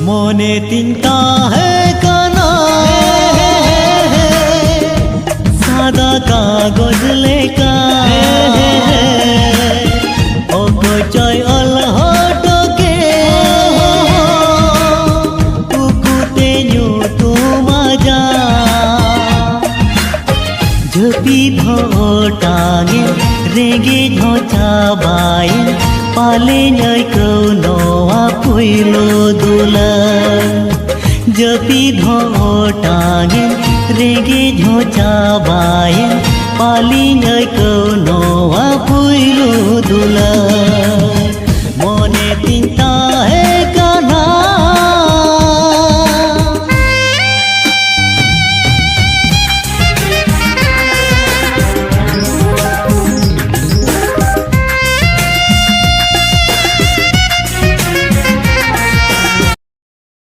মনে তিনটা হে কানা সাদা কাগজ লেখা অকচয় অলহটকে কুকুতে nyutum aja ঝপি ধটাঙে রেগে ঝচাবাই পালে nhai kau noa puilo dulan ঝপি ধটাঙে রেগে ঝচাবাই পালি nhai kau noa puilo dulan মনে তিন